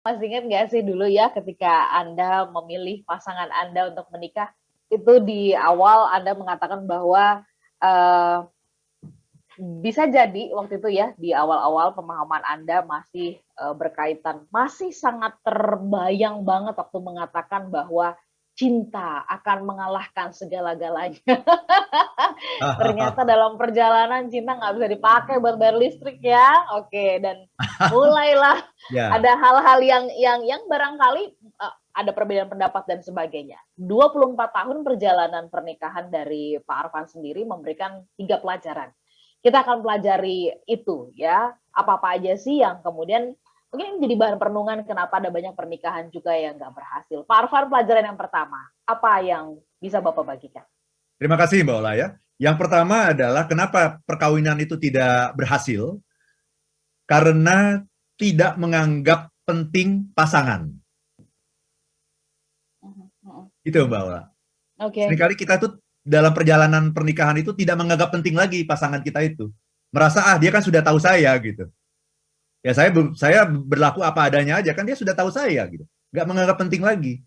Masih ingat nggak sih dulu ya ketika Anda memilih pasangan Anda untuk menikah, itu di awal Anda mengatakan bahwa uh, bisa jadi waktu itu ya di awal-awal pemahaman Anda masih berkaitan, masih sangat terbayang banget waktu mengatakan bahwa cinta akan mengalahkan segala-galanya. Ternyata dalam perjalanan cinta nggak bisa dipakai buat bayar listrik ya. Oke, dan mulailah Ya, ada hal-hal yang barangkali ada perbedaan pendapat dan sebagainya. 24 tahun perjalanan pernikahan dari Pak Arfan sendiri memberikan 3 pelajaran. Kita akan pelajari itu ya. Apa-apa aja sih yang kemudian mungkin jadi bahan perenungan kenapa ada banyak pernikahan juga yang nggak berhasil. Pak Arfan, pelajaran yang pertama, apa yang bisa Bapak bagikan? terima kasih Mbak Ola ya. Yang pertama adalah kenapa perkawinan itu tidak berhasil? Karena tidak menganggap penting pasangan. Itu Mbak Ola. Oke. Seringkali kita tuh dalam perjalanan pernikahan itu tidak menganggap penting lagi pasangan kita itu. Merasa dia kan sudah tahu saya gitu. Ya saya berlaku apa adanya aja kan dia sudah tahu saya gitu. Nggak menganggap penting lagi.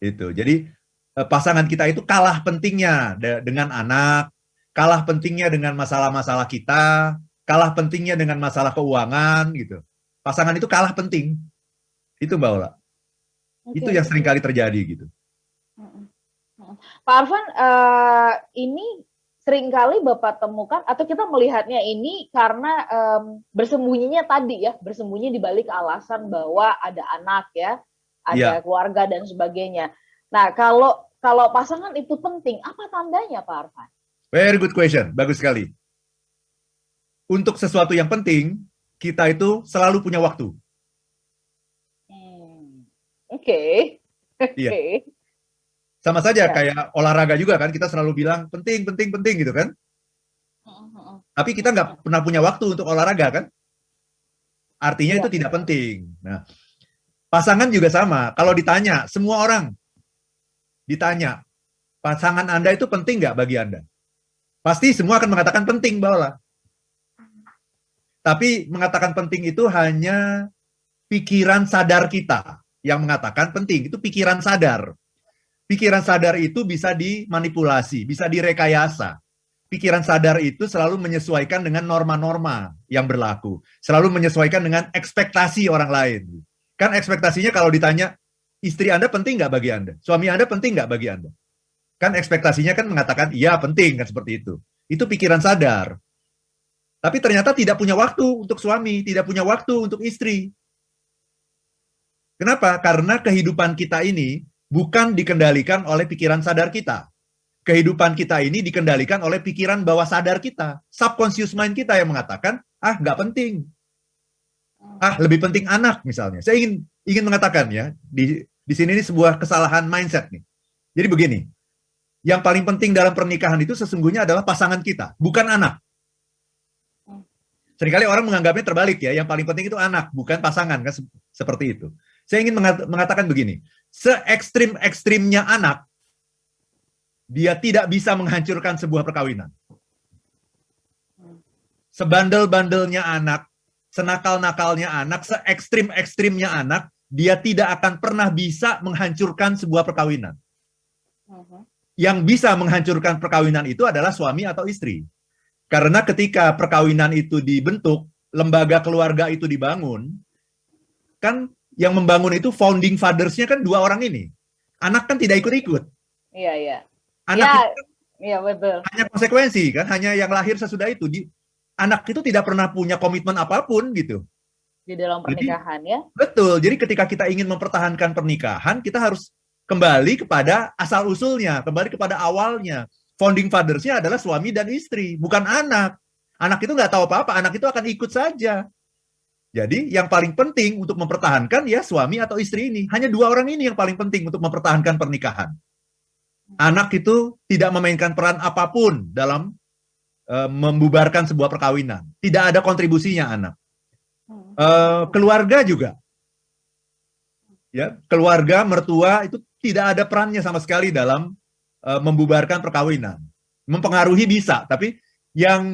Itu. Jadi pasangan kita itu kalah pentingnya dengan anak, kalah pentingnya dengan masalah-masalah kita, kalah pentingnya dengan masalah keuangan gitu. Pasangan itu kalah penting. Itu Mbak Ola. Itu Oke. yang sering kali terjadi gitu. Pak Arfan, ini seringkali Bapak temukan atau kita melihatnya ini karena bersembunyinya tadi ya, bersembunyi di balik alasan bahwa ada anak ya, Iya, ada keluarga dan sebagainya. Nah, kalau kalau pasangan itu penting, apa tandanya Pak Arfan? very good question. Bagus sekali. Untuk sesuatu yang penting, kita itu selalu punya waktu. Oke, Iya. oke, Sama saja ya. kayak olahraga juga kan, kita selalu bilang penting, penting, penting gitu kan. Tapi kita nggak pernah punya waktu untuk olahraga kan. Artinya itu Iya, tidak penting. Nah, pasangan juga sama. Kalau ditanya, semua orang ditanya, pasangan Anda itu penting nggak bagi Anda? Pasti semua akan mengatakan penting, Mbak. Tapi mengatakan penting itu hanya pikiran sadar kita yang mengatakan penting. Itu pikiran sadar. Pikiran sadar itu bisa dimanipulasi, bisa direkayasa. Pikiran sadar itu selalu menyesuaikan dengan norma-norma yang berlaku. Selalu menyesuaikan dengan ekspektasi orang lain. Kan ekspektasinya kalau ditanya, istri Anda penting nggak bagi Anda? Suami Anda penting nggak bagi Anda? Kan ekspektasinya kan mengatakan, iya penting, kan seperti itu. Itu pikiran sadar. Tapi ternyata tidak punya waktu untuk suami, tidak punya waktu untuk istri. Kenapa? Karena kehidupan kita ini bukan dikendalikan oleh pikiran sadar kita. Kehidupan kita ini dikendalikan oleh pikiran bawah sadar kita. Subconscious mind kita yang mengatakan, nggak penting. Lebih penting anak misalnya. Saya ingin mengatakan ya, di sini ini sebuah kesalahan mindset nih. Jadi begini, yang paling penting dalam pernikahan itu sesungguhnya adalah pasangan kita, bukan anak. Seringkali orang menganggapnya terbalik ya, yang paling penting itu anak, bukan pasangan kan seperti itu. Saya ingin mengatakan begini, se-ekstrim-ekstrimnya anak, dia tidak bisa menghancurkan sebuah perkawinan. Sebandel-bandelnya anak, senakal-nakalnya anak, se-ekstrim-ekstrimnya anak, dia tidak akan pernah bisa menghancurkan sebuah perkawinan. Yang bisa menghancurkan perkawinan itu adalah suami atau istri. Karena ketika perkawinan itu dibentuk, lembaga keluarga itu dibangun, kan yang membangun itu founding fathers-nya kan dua orang ini. Anak kan tidak ikut-ikut. iya, iya. Iya, Anak itu iya betul. hanya konsekuensi kan, hanya yang lahir sesudah itu. Anak itu tidak pernah punya komitmen apapun gitu. Di dalam Jadi pernikahan ya. betul. Jadi ketika kita ingin mempertahankan pernikahan, kita harus kembali kepada asal usulnya, kembali kepada awalnya. Founding fathers-nya adalah suami dan istri, bukan anak. Anak itu nggak tahu apa-apa, anak itu akan ikut saja. Jadi yang paling penting untuk mempertahankan ya suami atau istri ini. Hanya dua orang ini yang paling penting untuk mempertahankan pernikahan. Anak itu tidak memainkan peran apapun dalam membubarkan sebuah perkawinan. Tidak ada kontribusinya anak. Keluarga juga. Ya, keluarga, mertua itu tidak ada perannya sama sekali dalam membubarkan perkawinan. Mempengaruhi bisa, tapi yang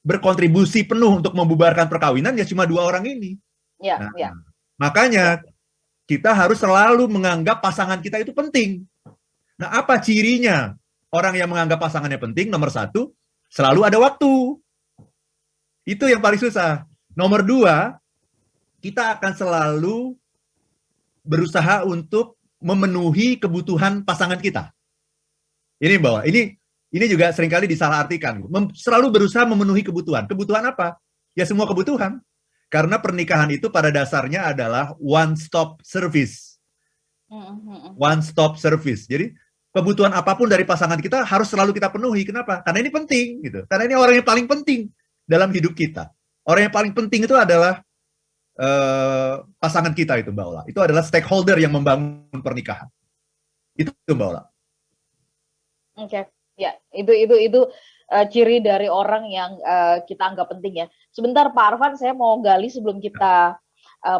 berkontribusi penuh untuk membubarkan perkawinan ya cuma dua orang ini. Ya, Nah, ya, makanya ya. kita harus selalu menganggap pasangan kita itu penting. Nah, apa cirinya orang yang menganggap pasangannya penting? Nomor satu, selalu ada waktu. Itu yang paling susah. Nomor dua, kita akan selalu berusaha untuk memenuhi kebutuhan pasangan kita. Ini bahwa ini juga seringkali disalahartikan. Selalu berusaha memenuhi kebutuhan. Kebutuhan apa? Ya semua kebutuhan. Karena pernikahan itu pada dasarnya adalah one stop service. One stop service. Jadi kebutuhan apapun dari pasangan kita harus selalu kita penuhi. Kenapa? Karena ini penting gitu. Karena ini orang yang paling penting dalam hidup kita. Orang yang paling penting itu adalah pasangan kita itu, Mbak Ola. Itu adalah stakeholder yang membangun pernikahan. Itu Mbak Ola. Oke, ya itu ciri dari orang yang kita anggap penting ya. Sebentar Pak Arfan, saya mau gali sebelum kita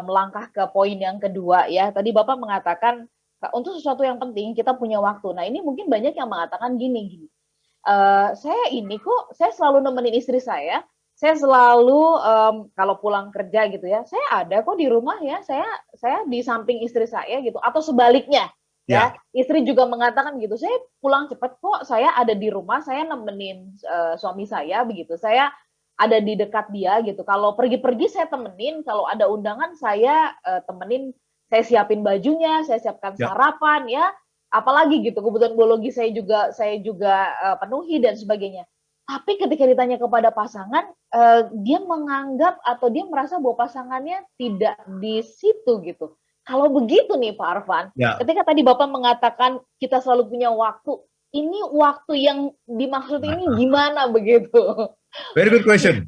melangkah ke poin yang kedua ya. Tadi Bapak mengatakan untuk sesuatu yang penting kita punya waktu. Nah ini mungkin banyak yang mengatakan gini. Saya selalu nemenin istri saya selalu kalau pulang kerja gitu ya, saya ada kok di rumah ya, saya di samping istri saya gitu, atau sebaliknya ya, istri juga mengatakan gitu, saya pulang cepat kok, saya ada di rumah, saya nemenin suami saya begitu, saya ada di dekat dia gitu, kalau pergi-pergi saya temenin, kalau ada undangan saya temenin, saya siapin bajunya, saya siapkan sarapan ya, apalagi gitu, kebutuhan biologi saya juga penuhi dan sebagainya. Tapi ketika ditanya kepada pasangan, dia menganggap atau dia merasa bahwa pasangannya tidak di situ gitu. Kalau begitu nih Pak Arfan, ketika tadi Bapak mengatakan kita selalu punya waktu, ini waktu yang dimaksud ini gimana begitu? Very good question.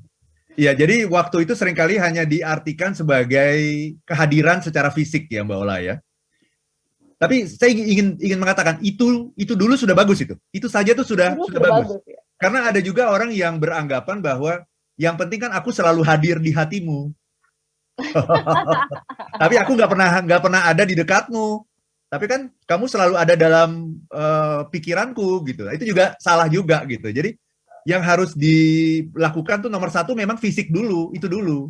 Ya, jadi waktu itu seringkali hanya diartikan sebagai kehadiran secara fisik ya Mbak Ola ya. Tapi saya ingin mengatakan itu dulu sudah bagus itu. Itu saja tuh sudah bagus. Ya? Karena ada juga orang yang beranggapan bahwa yang penting kan aku selalu hadir di hatimu. Tapi aku nggak pernah ada di dekatmu. Tapi kan kamu selalu ada dalam pikiranku gitu. Itu juga salah juga gitu. Jadi yang harus dilakukan tuh nomor satu memang fisik dulu, itu dulu.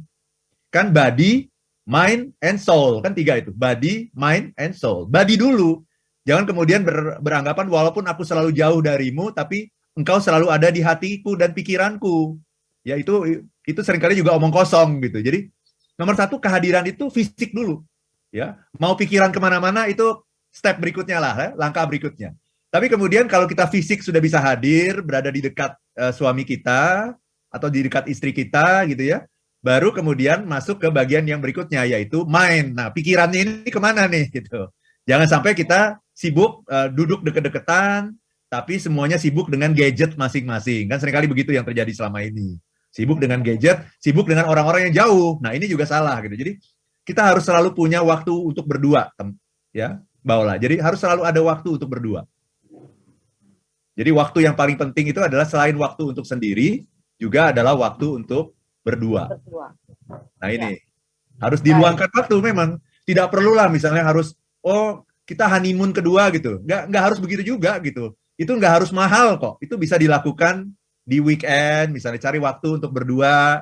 Kan body, mind, and soul. Kan 3 itu. Body, mind, and soul. Body dulu. Jangan kemudian beranggapan walaupun aku selalu jauh darimu, tapi engkau selalu ada di hatiku dan pikiranku. Ya itu seringkali juga omong kosong gitu. Jadi nomor satu kehadiran itu fisik dulu. Ya, mau pikiran kemana-mana itu step berikutnya lah, ya, langkah berikutnya. Tapi kemudian kalau kita fisik sudah bisa hadir, berada di dekat suami kita atau di dekat istri kita gitu ya, baru kemudian masuk ke bagian yang berikutnya yaitu mind. Nah, pikirannya ini kemana nih gitu. Jangan sampai kita sibuk duduk deket-deketan, tapi semuanya sibuk dengan gadget masing-masing. Kan seringkali begitu yang terjadi selama ini. Sibuk dengan gadget, sibuk dengan orang-orang yang jauh. Nah, ini juga salah gitu. Jadi kita harus selalu punya waktu untuk berdua, ya, Mbak Ola. Jadi harus selalu ada waktu untuk berdua. Jadi waktu yang paling penting itu adalah selain waktu untuk sendiri, juga adalah waktu untuk berdua. Nah ini harus diluangkan waktu memang. Tidak perlulah misalnya harus kita honeymoon kedua gitu. Nggak harus begitu juga gitu. Itu nggak harus mahal kok. Itu bisa dilakukan di weekend, misalnya cari waktu untuk berdua,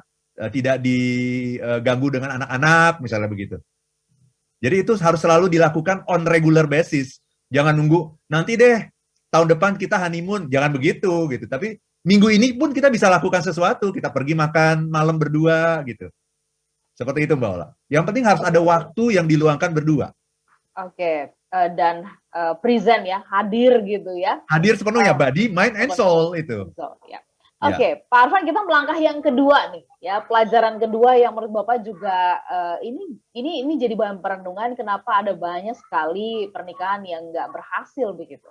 tidak diganggu dengan anak-anak, misalnya begitu. Jadi itu harus selalu dilakukan on regular basis. Jangan nunggu, nanti deh, tahun depan kita honeymoon. Jangan begitu, gitu. Tapi minggu ini pun kita bisa lakukan sesuatu. Kita pergi makan malam berdua, gitu. Seperti itu, Mbak Ola. Yang penting harus ada waktu yang diluangkan berdua. Oke. Dan present ya, hadir gitu ya. Hadir sepenuhnya, body, mind, and soul itu. Ya. Oke, Pak Arfan, kita melangkah yang kedua nih, ya pelajaran kedua yang menurut Bapak juga ini jadi bahan perenungan kenapa ada banyak sekali pernikahan yang nggak berhasil begitu.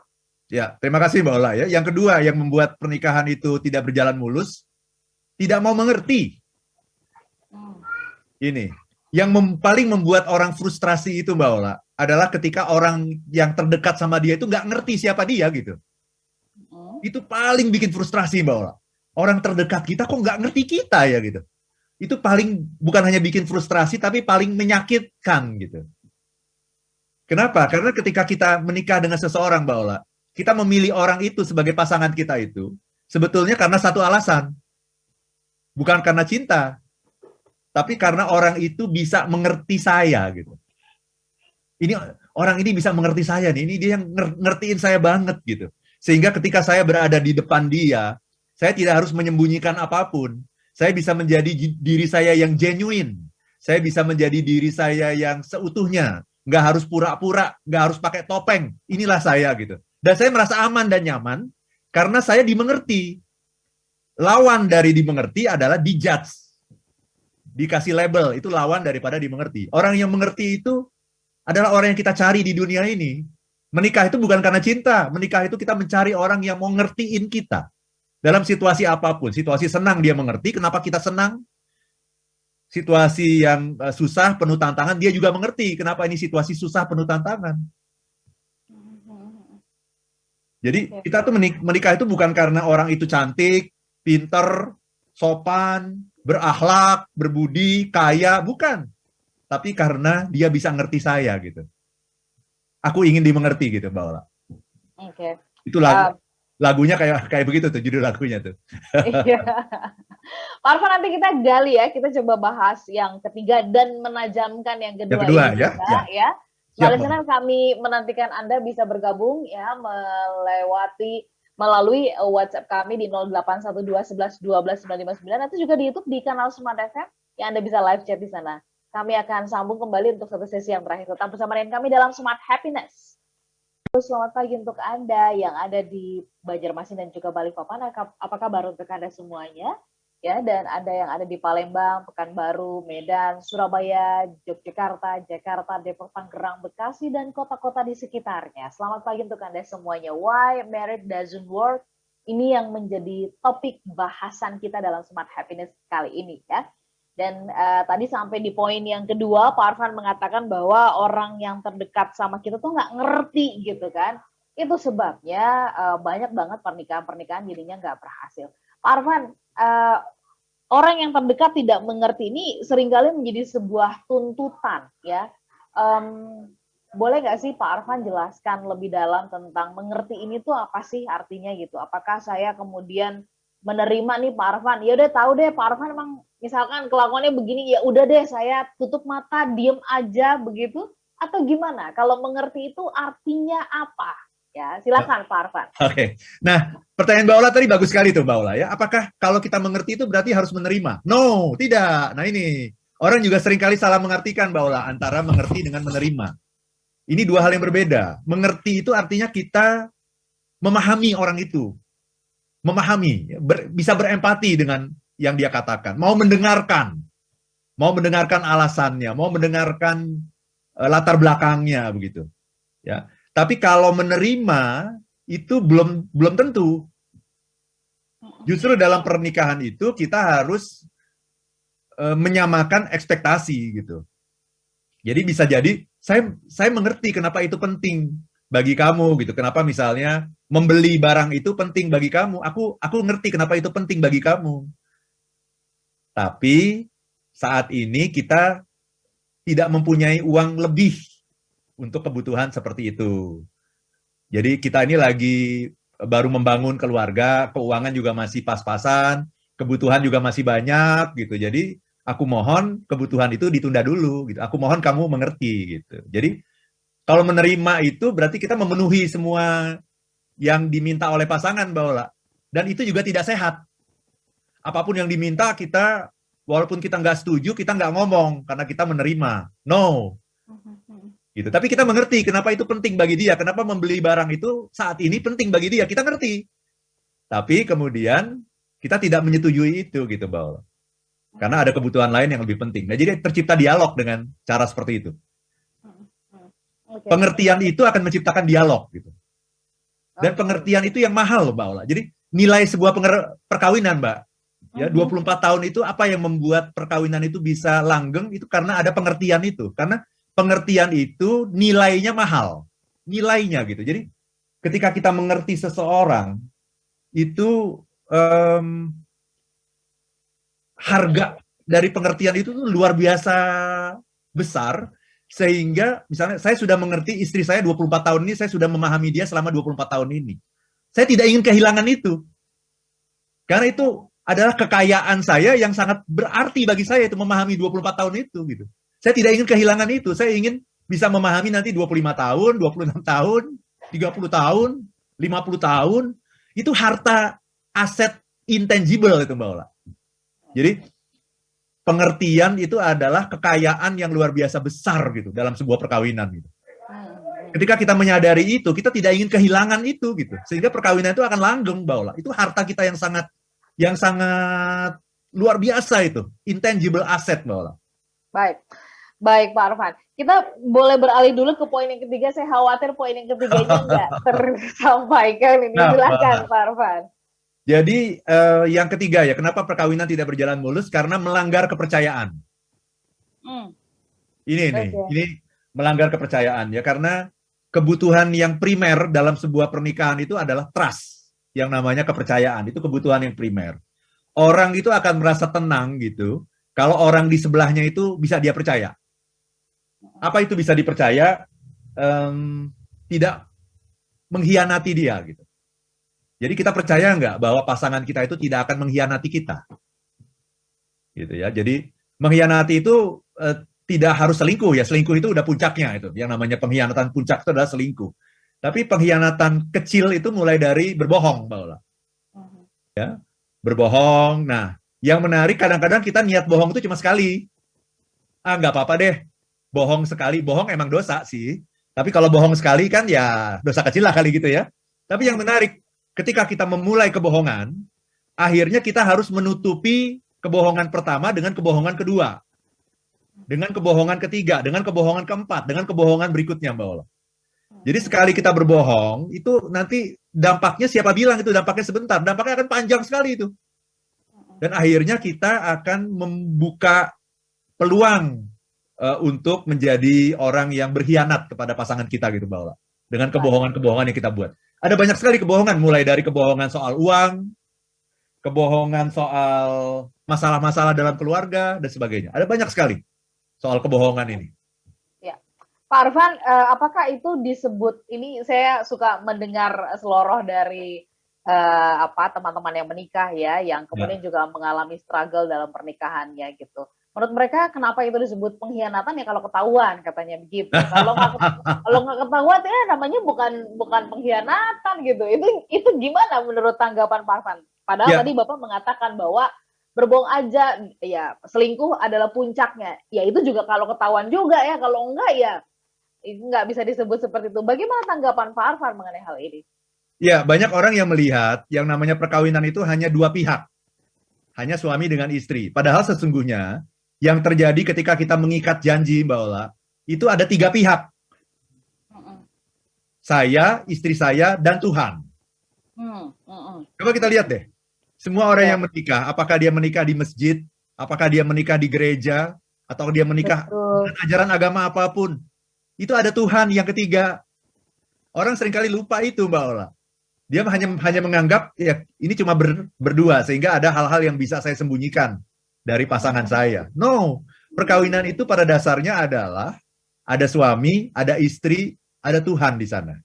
Ya, terima kasih Mbak Ola ya. Yang kedua yang membuat pernikahan itu tidak berjalan mulus, tidak mau mengerti. Ini yang paling membuat orang frustrasi itu Mbak Ola adalah ketika orang yang terdekat sama dia itu nggak ngerti siapa dia gitu. Itu paling bikin frustrasi Mbak Ola. Orang terdekat kita kok nggak ngerti kita ya gitu. Itu paling bukan hanya bikin frustrasi tapi paling menyakitkan gitu. Kenapa? Karena ketika kita menikah dengan seseorang Mbak Ola, kita memilih orang itu sebagai pasangan kita itu sebetulnya karena satu alasan. Bukan karena cinta. tapi karena orang itu bisa mengerti saya gitu. Ini orang ini bisa mengerti saya nih, ini dia yang ngertiin saya banget gitu. Sehingga ketika saya berada di depan dia, saya tidak harus menyembunyikan apapun. Saya bisa menjadi diri saya yang genuine. Saya bisa menjadi diri saya yang seutuhnya. Nggak harus pura-pura, nggak harus pakai topeng. Inilah saya gitu. Dan saya merasa aman dan nyaman karena saya dimengerti. Lawan dari dimengerti adalah dijudge. Dikasih label, itu lawan daripada dimengerti. Orang yang mengerti itu adalah orang yang kita cari di dunia ini. Menikah itu bukan karena cinta. Menikah itu kita mencari orang yang mau ngertiin kita. Dalam situasi apapun. Situasi senang dia mengerti, kenapa kita senang. Situasi yang susah, penuh tantangan, dia juga mengerti kenapa ini situasi susah, penuh tantangan. Jadi kita tuh menikah itu bukan karena orang itu cantik, pinter, sopan, berakhlak, berbudi, kaya, bukan. Tapi karena dia bisa ngerti saya gitu. Aku ingin dimengerti gitu, Mbak Ola. Oke. Itu lagunya kayak begitu tuh, judul lagunya tuh. Iya. Pak Arfan, nanti kita gali ya, kita coba bahas yang ketiga dan menajamkan yang kedua ini ya, juga, ya. Selanjutnya kami menantikan Anda bisa bergabung ya melalui WhatsApp kami di 0812 11 12 959 atau juga di YouTube di kanal Smart FM yang Anda bisa live chat di sana. Kami akan sambung kembali untuk satu sesi yang terakhir. Tetap bersama dengan kami dalam Smart Happiness. Selamat pagi untuk Anda yang ada di Banjarmasin dan juga Balikpapan. Apa kabar untuk Anda semuanya? Ya, dan Anda yang ada di Palembang, Pekanbaru, Medan, Surabaya, Yogyakarta, Jakarta, Depok, Tangerang, Bekasi, dan kota-kota di sekitarnya. Selamat pagi untuk Anda semuanya. Why marriage doesn't work? Ini yang menjadi topik bahasan kita dalam Smart Happiness kali ini ya. Dan tadi sampai di poin yang kedua, Pak Arfan mengatakan bahwa orang yang terdekat sama kita tuh nggak ngerti gitu kan. Itu sebabnya banyak banget pernikahan-pernikahan jadinya nggak berhasil. Pak Arfan, orang yang terdekat tidak mengerti ini seringkali menjadi sebuah tuntutan ya. Boleh nggak sih Pak Arfan jelaskan lebih dalam tentang mengerti ini tuh apa sih artinya gitu? Apakah saya kemudian menerima nih Pak Arfan, ya udah tahu deh Pak Arfan emang misalkan kelakuannya begini, ya udah deh saya tutup mata, diem aja begitu, atau gimana? Kalau mengerti itu artinya apa? Ya, silakan Pak Arfan. Oke. Nah, pertanyaan Mbak Ola tadi bagus sekali tuh Mbak Ola ya. Apakah kalau kita mengerti itu berarti harus menerima? No, tidak. Nah ini, orang juga seringkali salah mengartikan Mbak Ola antara mengerti dengan menerima. Ini dua hal yang berbeda. Mengerti itu artinya kita memahami orang itu. Memahami, bisa berempati dengan yang dia katakan, mau mendengarkan alasannya, mau mendengarkan latar belakangnya begitu. Ya. Tapi kalau menerima itu belum tentu. Justru dalam pernikahan itu kita harus menyamakan ekspektasi gitu. Jadi bisa jadi saya mengerti kenapa itu penting bagi kamu gitu. Kenapa misalnya membeli barang itu penting bagi kamu. Aku ngerti kenapa itu penting bagi kamu. Tapi saat ini kita tidak mempunyai uang lebih untuk kebutuhan seperti itu. Jadi kita ini lagi baru membangun keluarga, keuangan juga masih pas-pasan, kebutuhan juga masih banyak gitu. Jadi aku mohon kebutuhan itu ditunda dulu gitu. Aku mohon kamu mengerti gitu. Jadi kalau menerima itu berarti kita memenuhi semua yang diminta oleh pasangan, Mbak Ola. Dan itu juga tidak sehat. Apapun yang diminta kita, walaupun kita nggak setuju, kita nggak ngomong karena kita menerima. No. Gitu. Tapi kita mengerti kenapa itu penting bagi dia, kenapa membeli barang itu saat ini penting bagi dia, kita ngerti. Tapi kemudian kita tidak menyetujui itu gitu, Mbak Ola. Karena ada kebutuhan lain yang lebih penting. Nah, jadi tercipta dialog dengan cara seperti itu. Pengertian itu akan menciptakan dialog gitu. Dan pengertian itu yang mahal loh, Mbak Ola. Jadi nilai sebuah perkawinan, Mbak. Ya, 24 tahun itu apa yang membuat perkawinan itu bisa langgeng itu karena ada pengertian itu. Karena pengertian itu nilainya mahal. Nilainya gitu. Jadi ketika kita mengerti seseorang itu harga dari pengertian itu tuh luar biasa besar. Sehingga misalnya saya sudah mengerti istri saya 24 tahun ini, saya sudah memahami dia selama 24 tahun ini. Saya tidak ingin kehilangan itu. Karena itu adalah kekayaan saya yang sangat berarti bagi saya, itu memahami 24 tahun itu gitu. Saya tidak ingin kehilangan itu. Saya ingin bisa memahami nanti 25 tahun, 26 tahun, 30 tahun, 50 tahun. Itu harta aset intangible itu Mbak Ola. Jadi pengertian itu adalah kekayaan yang luar biasa besar gitu dalam sebuah perkawinan gitu. Ketika kita menyadari itu, kita tidak ingin kehilangan itu gitu. Sehingga perkawinan itu akan langgeng Mbak Ola. Itu harta kita yang sangat luar biasa itu, intangible asset Mbak Ola. Baik. Baik Pak Arfan, kita boleh beralih dulu ke poin yang ketiga. Saya khawatir poin yang ketiganya nggak tersampaikan ini. Silakan Pak Arfan. Jadi yang ketiga ya, kenapa perkawinan tidak berjalan mulus? Karena melanggar kepercayaan. Ini melanggar kepercayaan ya, karena kebutuhan yang primer dalam sebuah pernikahan itu adalah trust, yang namanya kepercayaan. Itu kebutuhan yang primer. Orang itu akan merasa tenang gitu kalau orang di sebelahnya itu bisa dia percaya. Apa itu bisa dipercaya? Tidak mengkhianati dia gitu. Jadi kita percaya nggak bahwa pasangan kita itu tidak akan mengkhianati kita, gitu ya. Jadi mengkhianati itu tidak harus selingkuh ya. Selingkuh itu udah puncaknya itu. Yang namanya pengkhianatan puncak itu adalah selingkuh. Tapi pengkhianatan kecil itu mulai dari berbohong, Mbak Ola. Ya, berbohong. Nah, yang menarik kadang-kadang kita niat bohong itu cuma sekali. Nggak apa-apa deh. Bohong sekali, bohong emang dosa sih. Tapi kalau bohong sekali kan ya dosa kecil lah kali gitu ya. Tapi yang menarik, ketika kita memulai kebohongan, akhirnya kita harus menutupi kebohongan pertama dengan kebohongan kedua. Dengan kebohongan ketiga, dengan kebohongan keempat, dengan kebohongan berikutnya, Mbak Ola. Jadi sekali kita berbohong, itu nanti dampaknya siapa bilang itu dampaknya sebentar, dampaknya akan panjang sekali itu. Dan akhirnya kita akan membuka peluang untuk menjadi orang yang berkhianat kepada pasangan kita gitu, Mbak Ola. Dengan kebohongan-kebohongan yang kita buat. Ada banyak sekali kebohongan, mulai dari kebohongan soal uang, kebohongan soal masalah-masalah dalam keluarga, dan sebagainya. Ada banyak sekali soal kebohongan ini. Ya. Pak Arfan, apakah itu disebut, ini saya suka mendengar seloroh dari teman-teman yang menikah ya, yang kemudian juga mengalami struggle dalam pernikahannya gitu. Menurut mereka kenapa itu disebut pengkhianatan ya kalau ketahuan, katanya begitu. Kalau nggak ketahuan ya namanya bukan pengkhianatan gitu. Itu gimana menurut tanggapan Pak Arfan? Padahal tadi Bapak mengatakan bahwa berbohong aja ya selingkuh adalah puncaknya. Ya itu juga kalau ketahuan juga ya, kalau enggak ya itu nggak bisa disebut seperti itu. Bagaimana tanggapan Pak Arfan mengenai hal ini? Ya, banyak orang yang melihat yang namanya perkawinan itu hanya dua pihak. Hanya suami dengan istri. Padahal sesungguhnya yang terjadi ketika kita mengikat janji, Mbak Ola, itu ada tiga pihak. Saya, istri saya, dan Tuhan. Coba kita lihat deh. Semua orang yang menikah, apakah dia menikah di masjid, apakah dia menikah di gereja, atau dia menikah dengan ajaran agama apapun, itu ada Tuhan yang ketiga. Orang seringkali lupa itu, Mbak Ola. Dia hanya menganggap, ya ini cuma berdua, sehingga ada hal-hal yang bisa saya sembunyikan dari pasangan saya. No, perkawinan itu pada dasarnya adalah ada suami, ada istri, ada Tuhan di sana.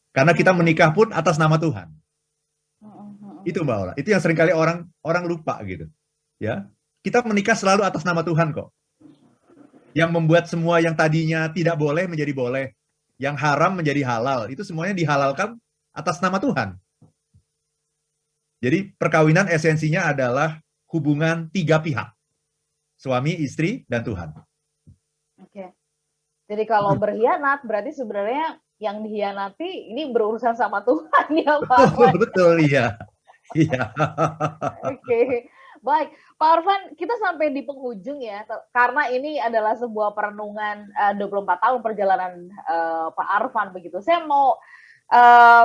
Karena kita menikah pun atas nama Tuhan. Itu Mbak Ola. Itu yang seringkali orang lupa gitu. Ya, kita menikah selalu atas nama Tuhan kok. Yang membuat semua yang tadinya tidak boleh menjadi boleh, yang haram menjadi halal. Itu semuanya dihalalkan atas nama Tuhan. Jadi perkawinan esensinya adalah hubungan tiga pihak. Suami, istri, dan Tuhan. Oke. Jadi kalau berkhianat, berarti sebenarnya yang dikhianati ini berurusan sama Tuhan ya Pak. Betul, iya. Iya. Oke. Baik, Pak Arfan, kita sampai di penghujung ya, karena ini adalah sebuah perenungan 24 tahun perjalanan Pak Arfan begitu. Saya mau,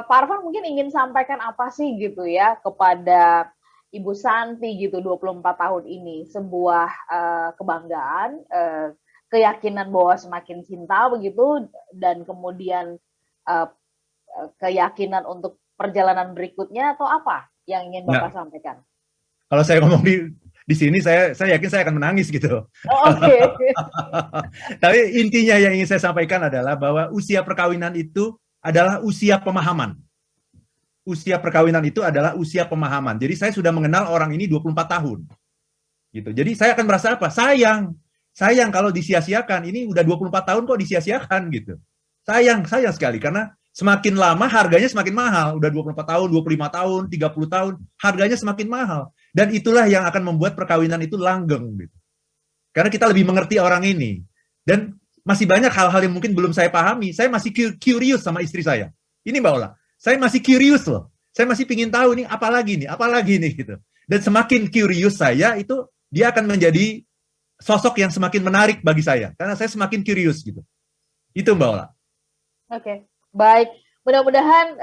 Pak Arfan mungkin ingin sampaikan apa sih gitu ya kepada Ibu Santi gitu 24 tahun ini, sebuah kebanggaan, keyakinan bahwa semakin cinta begitu, dan kemudian keyakinan untuk perjalanan berikutnya, atau apa yang ingin Bapak sampaikan? Kalau saya ngomong di sini, saya yakin saya akan menangis gitu. Oke. Tapi intinya yang ingin saya sampaikan adalah bahwa usia perkawinan itu adalah usia pemahaman. usia perkawinan itu adalah usia pemahaman. Jadi saya sudah mengenal orang ini 24 tahun. Gitu. Jadi saya akan merasa apa? Sayang kalau disia-siakan. Ini udah 24 tahun kok disia-siakan gitu. Sayang sekali karena semakin lama harganya semakin mahal. Udah 24 tahun, 25 tahun, 30 tahun, harganya semakin mahal. Dan itulah yang akan membuat perkawinan itu langgeng gitu. Karena kita lebih mengerti orang ini. Dan masih banyak hal-hal yang mungkin belum saya pahami. Saya masih curious sama istri saya. Ini Mbak Ola, saya masih curious loh. Saya masih pingin tahu nih apalagi nih gitu. Dan semakin curious saya itu dia akan menjadi sosok yang semakin menarik bagi saya karena saya semakin curious gitu. Itu Mbak Ola. Oke, baik. Mudah-mudahan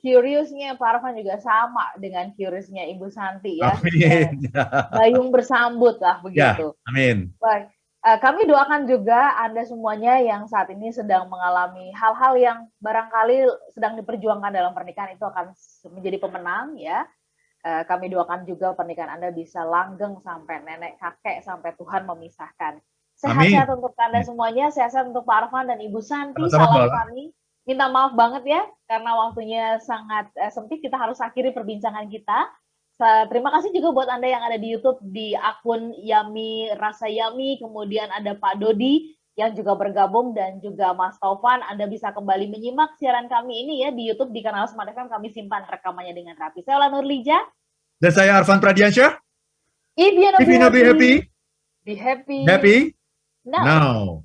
curiousnya Pak Arfan juga sama dengan curiousnya Ibu Santi ya. Amin. Bayung bersambut lah begitu. Ya, amin. Baik. Kami doakan juga Anda semuanya yang saat ini sedang mengalami hal-hal yang barangkali sedang diperjuangkan dalam pernikahan itu akan menjadi pemenang ya. Kami doakan juga pernikahan Anda bisa langgeng sampai nenek kakek sampai Tuhan memisahkan. Sehat-sehat untuk Anda semuanya, sehat-sehat untuk Pak Arfan dan Ibu Santi. Salam kami. Minta maaf banget ya karena waktunya sangat sempit. Kita harus akhiri perbincangan kita. Terima kasih juga buat Anda yang ada di YouTube di akun Yami Rasa Yami, kemudian ada Pak Dodi yang juga bergabung dan juga Mas Taufan. Anda bisa kembali menyimak siaran kami ini ya di YouTube di kanal Smart FM. Kami simpan rekamannya dengan rapi. Saya Ola Nurlija. Dan saya Arfan Pradiansyah. If you not be happy, be happy now.